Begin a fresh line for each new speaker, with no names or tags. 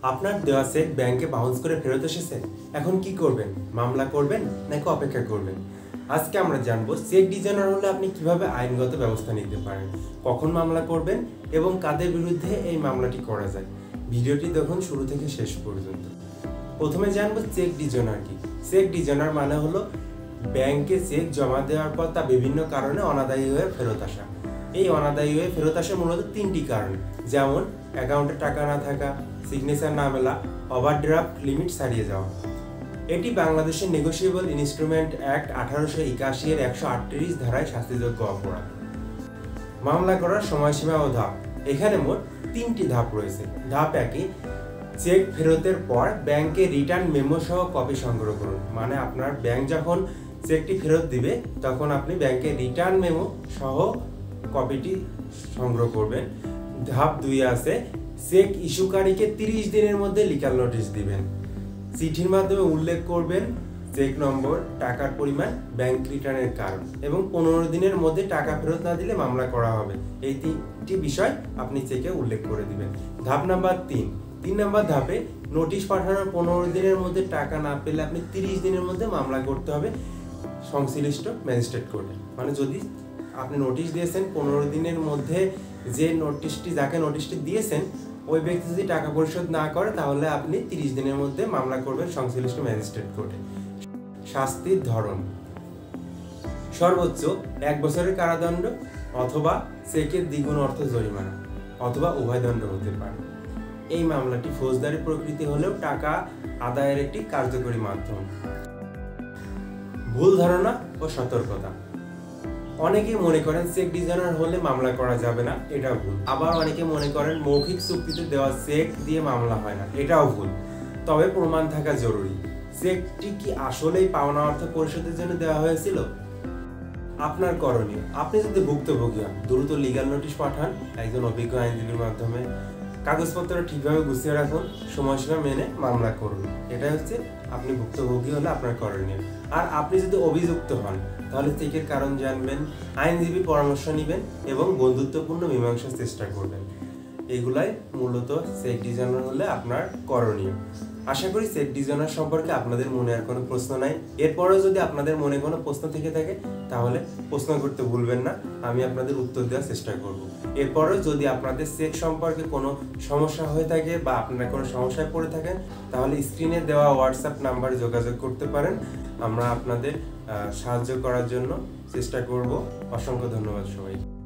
আপনার দেওয়া চেক ব্যাংকে বাউন্স করে ফেরত এসেছে। এখন কি করবেন? মামলা করবেন নাকি অপেক্ষা করবেন? আজকে আমরা জানবো চেক ডিজাইনার হলে আপনি কিভাবে আইনগত ব্যবস্থা নিতে পারেন, কখন মামলা করবেন এবং কাদের বিরুদ্ধে এই মামলাটি করা যায়। ভিডিওটি দেখুন শুরু থেকে শেষ পর্যন্ত। প্রথমে জানবো চেক ডিজাইনার কি। চেক ডিজাইনার মানে হলো ব্যাংকে চেক জমা দেওয়ার পর তা বিভিন্ন কারণে অনাদায়ী হয়ে ফেরত আসা। এই অনাদায়ী হয়ে ফেরত আসে মূলত তিনটি কারণ, যেমন অ্যাকাউন্টে টাকা না থাকা, সিগনেচার না মেলা, ওভারড্রাফট লিমিট ছাড়িয়ে যাওয়া। এটি বাংলাদেশের নেগোশিয়েবল ইনস্ট্রুমেন্ট অ্যাক্ট 1881 এর 138 ধারায় শাস্তিযোগ্য অপরাধ। মামলা করার সময়সীমা ও ধাপ। এখানে মোট 3টি ধাপ রয়েছে। ধাপ 1, চেক ফেরতের পর ব্যাংকে রিটার্ন মেমো সহ কপি সংগ্রহ করুন। মানে আপনার ব্যাংক যখন চেকটি ফেরত দিবে তখন আপনি ব্যাংকে রিটার্ন মেমো সহ কপিটি সংগ্রহ করবেন। ধাপ 2 আছে, চেক ইস্যুকারীকে 30 দিনের মধ্যে লিগ্যাল নোটিশ দিবেন। চিঠির মাধ্যমে উল্লেখ করবেন চেক নম্বর, টাকার পরিমাণ, ব্যাংক রিটার্নের কারণ এবং 15 দিনের মধ্যে টাকা ফেরত না দিলে মামলা করা হবে। এই 3টি বিষয় আপনি চেকে উল্লেখ করে দিবেন। ধাপ নাম্বার 3 নম্বর ধাপে নোটিশ পাঠানোর 15 দিনের মধ্যে টাকা না পেলে আপনি 30 দিনের মধ্যে মামলা করতে হবে সংশ্লিষ্ট ম্যাজিস্ট্রেট কোর্টে। মানে যদি আপনি নোটিশ দিয়েছেন 15 দিনের মধ্যে, যাকে নোটিশটি দিয়েছেন ওই ব্যক্তি যদি টাকা পরিশোধ না করে তাহলে আপনি 30 দিনের মধ্যে মামলা করবেন সংশ্লিষ্ট ম্যাজিস্ট্রেট কোর্টে। শাস্তির ধরন: সর্বোচ্চ 1 বছরের কারাদণ্ড অথবা চেকের দ্বিগুণ অর্থ জরিমানা অথবা উভয় দণ্ড হতে পারে। এই মামলাটি ফৌজদারি প্রকৃতি হলেও টাকা আদায়ের একটি কার্যকরী মাধ্যম। ভুল ধারণা ও সতর্কতা: অনেকেই মনে করেন চেক ডিজাইনার হলে মামলা করা যাবে না, এটাও ভুল। আবার অনেকে মনে করেন মৌখিক চুক্তিতে দেওয়া চেক দিয়ে মামলা হয় না, এটাও ভুল। তবে প্রমাণ থাকা জরুরি। চেকটি কি আসলেই পাওনা অর্থ পরিশোধের জন্য দেওয়া হয়েছিল? আপনার করণীয়: আপনি যদি ভুক্তভোগী হন দ্রুত লিগ্যাল নোটিশ পাঠান একজন অভিজ্ঞ আইনজীবীর মাধ্যমে। কাগজপত্র ঠিকভাবে গুছিয়ে রাখুন, সময়সীমা মেনে মামলা করুন। এটা হচ্ছে আপনি ভুক্তভোগী হলে আপনার করণীয়। আর আপনি যদি অভিযুক্ত হন তাহলে চেকের কারণ জানবেন, আইনজীবী পরামর্শ নেবেন এবং বন্ধুত্বপূর্ণ মীমাংসার চেষ্টা করবেন। এগুলাই মূলত চেক ডিজাইনার হলে আপনার করণীয়। আশা করি চেক ডিজাইনার সম্পর্কে আপনাদের মনে আর কোনো প্রশ্ন নাই। এরপরেও যদি আপনাদের মনে কোনো প্রশ্ন থেকে থাকে তাহলে প্রশ্ন করতে ভুলবেন না, আমি আপনাদের উত্তর দেওয়ার চেষ্টা করব। এরপরেও যদি আপনাদের চেক সম্পর্কে কোনো সমস্যা হয়ে থাকে বা আপনারা কোনো সমস্যায় পড়ে থাকেন তাহলে স্ক্রিনে দেওয়া হোয়াটসঅ্যাপ নাম্বারে যোগাযোগ করতে পারেন। আমরা আপনাদের সাহায্য করার জন্য চেষ্টা করব। অসংখ্য ধন্যবাদ সবাইকে।